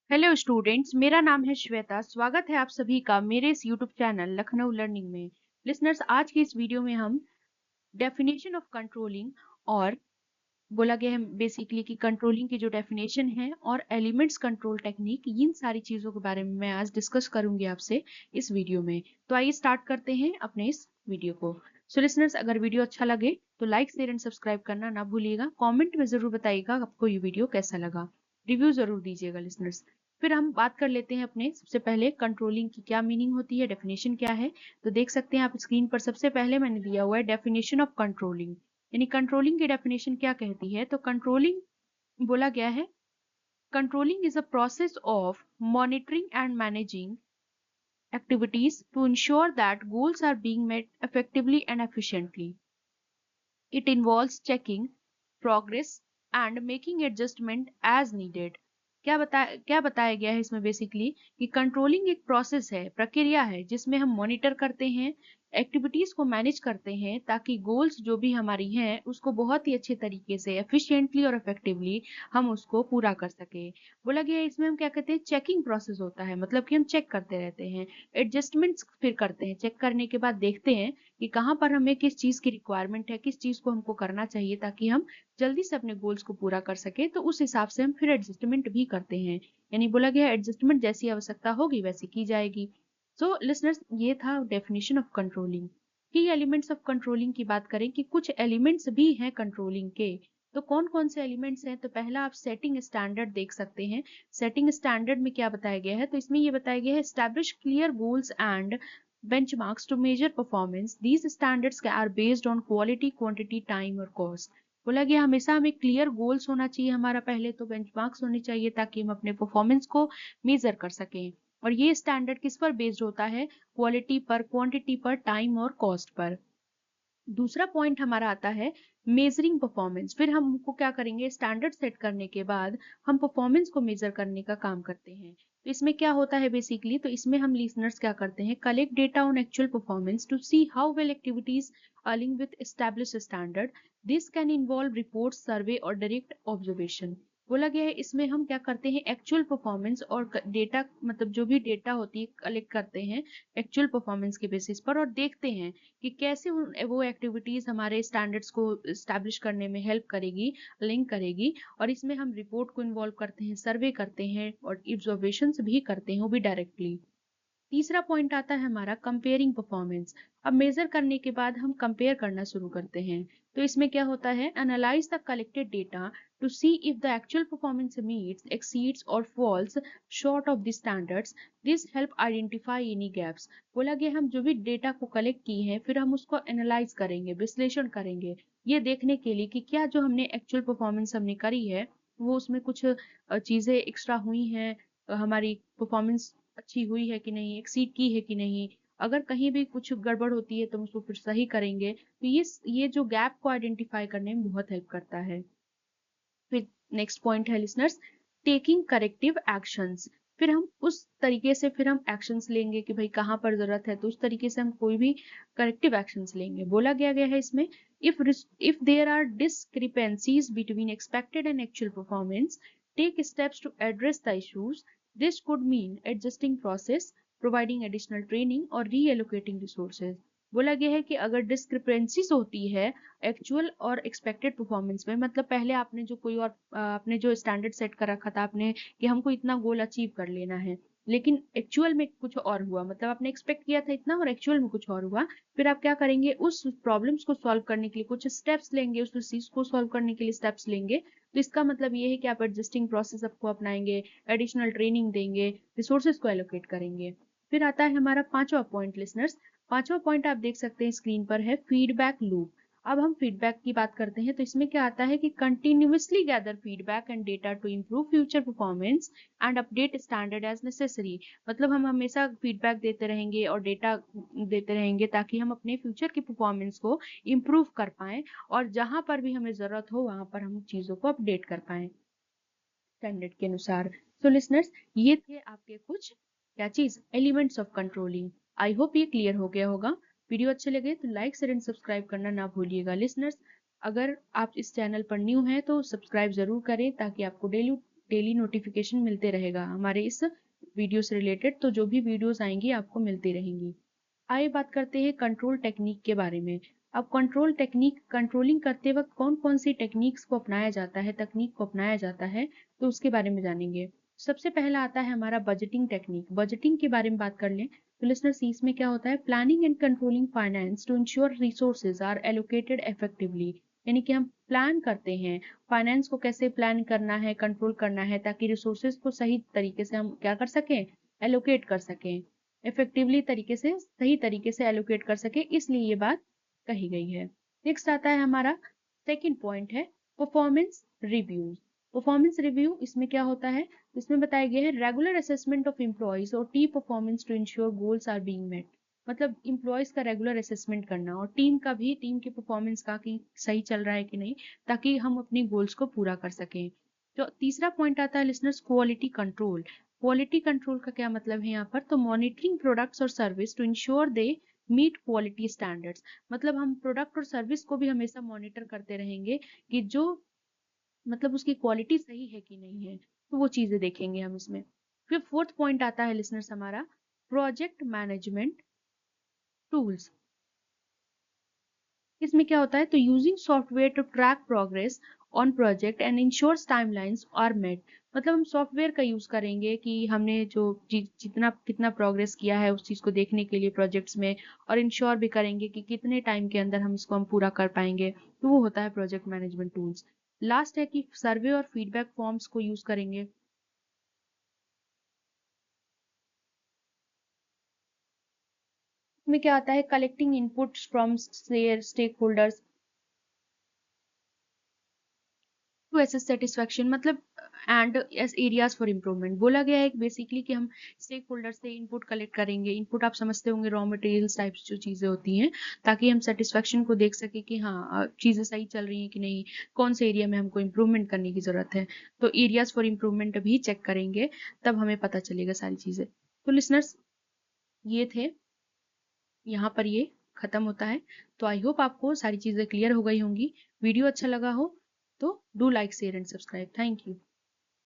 Hello students, मेरा नाम है श्वेता। स्वागत है आप सभी का मेरे इस यूट्यूब चैनल लखनऊ लर्निंग में। लिसनर्स, आज की इस वीडियो में हम डेफिनेशन ऑफ कंट्रोलिंग और बोला गया है बेसिकली कि कंट्रोलिंग की जो डेफिनेशन है और एलिमेंट्स कंट्रोल टेक्निक, इन सारी चीजों के बारे में मैं आज डिस्कस करूंगी आपसे इस वीडियो में। तो आइए स्टार्ट करते हैं अपने इस वीडियो को। सो लिसनर्स, अगर वीडियो अच्छा लगे तो लाइक शेयर एंड सब्सक्राइब करना ना भूलिएगा। कमेंट में जरूर बताइएगा आपको ये वीडियो कैसा लगा। रिव्यू जरूर दीजिएगा लिसनर्स। फिर हम बात कर लेते हैं अपने सबसे पहले कंट्रोलिंग की क्या मीनिंग होती है, डेफिनेशन क्या है। तो देख सकते हैं आप स्क्रीन पर, सबसे पहले मैंने दिया हुआ है डेफिनेशन ऑफ कंट्रोलिंग। यानी कंट्रोलिंग की डेफिनेशन क्या कहती है। तो कंट्रोलिंग बोला गया है, controlling is a process of monitoring and managing activities to ensure that goals are being met effectively and efficiently. It involves checking progress and making adjustment as needed. क्या बताया गया है इसमें बेसिकली कि कंट्रोलिंग एक प्रोसेस है, प्रक्रिया है, जिसमें हम मॉनिटर करते हैं, एक्टिविटीज को मैनेज करते हैं, ताकि गोल्स जो भी हमारी हैं उसको बहुत ही अच्छे तरीके से एफिशिएंटली और इफेक्टिवली हम उसको पूरा कर सके। बोला गया है इसमें हम क्या कहते हैं, चेकिंग प्रोसेस होता है, मतलब कि हम चेक करते रहते हैं, एडजस्टमेंट्स फिर करते हैं, चेक करने के बाद देखते हैं कि कहाँ पर हमें किस चीज की रिक्वायरमेंट है, किस चीज को हमको करना चाहिए ताकि हम जल्दी से अपने गोल्स को पूरा कर सके। तो उस हिसाब से हम फिर एडजस्टमेंट भी करते हैं। यानी बोला गया एडजस्टमेंट जैसी आवश्यकता होगी वैसी की जाएगी। सो लिसनर्स, ये था डेफिनेशन ऑफ कंट्रोलिंग। की एलिमेंट्स ऑफ कंट्रोलिंग की बात करें कि कुछ एलिमेंट्स भी हैं कंट्रोलिंग के। तो कौन कौन से एलिमेंट्स हैं। तो पहला आप सेटिंग स्टैंडर्ड देख सकते हैं। सेटिंग स्टैंडर्ड में क्या बताया गया है, तो इसमें ये बताया गया है, establish clear goals and benchmarks to measure performance. These standards are based on quality, quantity, time और cost. बोला गया हमेशा हमें क्लियर गोल्स होना चाहिए हमारा, पहले तो बेंचमार्क्स होने चाहिए ताकि हम अपने परफॉर्मेंस को मेजर कर सकें। और ये स्टैंडर्ड किस पर बेस्ड होता है, क्वालिटी पर, क्वांटिटी पर, टाइम और कॉस्ट पर। दूसरा पॉइंट हमारा आता है मेजरिंग परफॉर्मेंस। फिर हम हमको क्या करेंगे, स्टैंडर्ड सेट करने के बाद हम परफॉर्मेंस को मेजर करने का काम करते हैं। तो इसमें क्या होता है बेसिकली, तो इसमें हम लिसनर्स क्या करते हैं, collect data on actual performance to see how well activities अलिंग with establish standard. This can involve report, survey और डायरेक्ट ऑब्जर्वेशन। बोला गया है इसमें हम क्या करते हैं, एक्चुअल परफॉर्मेंस और डेटा, मतलब जो भी डेटा होती है कलेक्ट करते हैं एक्चुअल परफॉर्मेंस के बेसिस पर, और देखते हैं कि कैसे वो एक्टिविटीज हमारे स्टैंडर्ड्स को स्टैब्लिश करने में हेल्प करेगी, लिंक करेगी। और इसमें हम रिपोर्ट को इन्वॉल्व करते हैं, सर्वे करते हैं और ऑब्जर्वेशंस भी करते हैं, वो भी डायरेक्टली। तीसरा पॉइंट आता है हमारा कंपेयरिंग परफॉर्मेंस। अब मेजर करने के बाद हम कंपेयर करना शुरू करते हैं। तो इसमें क्या होता है, analyze the collected data to see if the actual performance meets, exceeds और falls short of the standards. This help identify any gaps. बोला गया हम जो भी डेटा को कलेक्ट किए हैं फिर हम उसको एनालाइज करेंगे, विश्लेषण करेंगे, ये देखने के लिए कि क्या जो हमने एक्चुअल परफॉर्मेंस हमने करी है वो उसमें कुछ चीजें एक्स्ट्रा हुई हैं, हमारी परफॉर्मेंस अच्छी हुई है कि नहीं, एक्सीड की है कि नहीं। अगर कहीं भी कुछ गड़बड़ होती है तो हम उसको फिर सही करेंगे। तो ये जो गैप को आइडेंटिफाई करने में बहुत हेल्प करता है। फिर नेक्स्ट पॉइंट है लिसनर्स, टेकिंग करेक्टिव एक्शंस। फिर हम उस तरीके से फिर हम एक्शंस लेंगे कि भाई कहाँ पर जरूरत है, तो उस तरीके से हम कोई भी करेक्टिव एक्शंस लेंगे। बोला गया है इसमें, if there are discrepancies between expected and actual performance, take steps to address the issues. This could mean adjusting process, providing additional training और रीएलोकेटिंग रिसोर्सेज। बोला गया है कि अगर डिस्क्रिपेंसीज होती है एक्चुअल और एक्सपेक्टेड परफॉर्मेंस में, मतलब पहले आपने जो कोई और आपने जो स्टैंडर्ड सेट कर रखा था आपने कि हमको इतना गोल अचीव कर लेना है, लेकिन एक्चुअल में कुछ और हुआ, मतलब आपने एक्सपेक्ट किया था इतना और एक्चुअल में कुछ और हुआ। फिर आप क्या करेंगे, उस प्रॉब्लम्स को सॉल्व करने के लिए कुछ स्टेप्स लेंगे, उस चीज को सॉल्व करने के लिए स्टेप्स लेंगे। तो इसका मतलब ये है कि आप एडजस्टिंग प्रोसेस आपको अपनाएंगे, एडिशनल ट्रेनिंग देंगे, रिसोर्सेज को एलोकेट करेंगे। फिर आता है हमारा पांचवा पॉइंट लिसनर्स। पांचवा पॉइंट आप देख सकते हैं स्क्रीन पर है, फीडबैक लूप। अब हम फीडबैक की बात करते हैं। तो इसमें क्या आता है कि continuously gather feedback and data to improve future performance and update standard as necessary. मतलब हम हमेशा फीडबैक देते रहेंगे और डेटा देते रहेंगे ताकि हम अपने फ्यूचर की परफॉर्मेंस को इम्प्रूव कर पाएं, और जहां पर भी हमें जरूरत हो वहां पर हम चीजों को अपडेट कर पाएं स्टैंडर्ड के अनुसार। सो लिसनर्स, ये थे आपके कुछ क्या चीज, elements of controlling. I hope ये क्लियर हो गया होगा। वीडियो अच्छे लगे तो लाइक शेयर एंड सब्सक्राइब करना ना भूलिएगा लिसनर्स। अगर आप इस चैनल पर न्यू हैं तो सब्सक्राइब जरूर करें ताकि आपको डेली डेली नोटिफिकेशन मिलते रहेगा हमारे इस वीडियो से रिलेटेड, तो जो भी वीडियोस आएंगी आपको मिलती रहेंगी। आइए बात करते हैं कंट्रोल टेक्निक के बारे में। अब कंट्रोलिंग करते वक्त कौन कौन सी टेक्निक्स को अपनाया जाता है, तकनीक को अपनाया जाता है, तो उसके बारे में जानेंगे। सबसे पहला आता है हमारा बजटिंग टेक्निक। बजटिंग के बारे में बात कर लें तो लिसनर्स, इसमें क्या होता है, planning and controlling finance to ensure resources are allocated effectively. यानी कि हम प्लान करते हैं फाइनेंस को, कैसे प्लान करना है, कंट्रोल करना है, ताकि रिसोर्सेज को सही तरीके से हम क्या कर सकें, एलोकेट कर सकें, इफेक्टिवली तरीके से, सही तरीके से एलोकेट कर सके, इसलिए ये बात कही गई है। नेक्स्ट आता है हमारा सेकंड पॉइंट है परफॉर्मेंस रिव्यू। परफॉर्मेंस रिव्यू इसमें क्या होता है, इसमें बताया गया है रेगुलर असेसमेंट ऑफ एम्प्लॉयज और team performance to ensure goals are being met. मतलब एम्प्लॉयज का रेगुलर असेसमेंट करना और टीम का भी, टीम की परफॉर्मेंस का कि सही चल रहा है कि नहीं, ताकि हम अपनी गोल्स को पूरा कर सकें। तो तीसरा पॉइंट आता है listeners quality control. Quality control का क्या मतलब है यहाँ पर, तो मॉनिटरिंग प्रोडक्ट्स और service to ensure they meet quality standards. मतलब हम प्रोडक्ट और सर्विस को भी हमेशा मॉनिटर करते रहेंगे कि जो, मतलब उसकी क्वालिटी सही है कि नहीं है, तो वो चीजें देखेंगे हम इसमें। फिर फोर्थ पॉइंट आता है लिसनर्स हमारा प्रोजेक्ट मैनेजमेंट टूल्स। इसमें क्या होता है, तो using software to track progress on project and ensures timelines are met. मतलब हम सॉफ्टवेयर का यूज करेंगे कि हमने जो जितना कितना प्रोग्रेस किया है उस चीज को देखने के लिए प्रोजेक्ट्स में, और इंश्योर भी करेंगे कि कितने टाइम के अंदर हम इसको हम पूरा कर पाएंगे, तो वो होता है प्रोजेक्ट मैनेजमेंट टूल्स। लास्ट है कि सर्वे और फीडबैक फॉर्म्स को यूज करेंगे। इसमें क्या आता है, collecting inputs from stakeholders to assess satisfaction, मतलब and as areas for improvement. बोला गया है बेसिकली कि हम स्टेक होल्डर से इनपुट कलेक्ट करेंगे। इनपुट आप समझते होंगे रॉ मटेरियल्स टाइप्स जो चीजें होती हैं, ताकि हम सेटिस्फेक्शन को देख सके कि हाँ चीजें सही चल रही हैं कि नहीं, कौन से एरिया में हमको इम्प्रूवमेंट करने की जरूरत है। तो एरियाज फॉर इम्प्रूवमेंट भी चेक करेंगे, तब हमें पता चलेगा सारी चीजें। तो लिसनर्स, ये थे, यहाँ पर ये खत्म होता है। तो आई होप आपको सारी चीजें क्लियर हो गई होंगी। वीडियो अच्छा लगा हो तो do like share and subscribe. Thank you.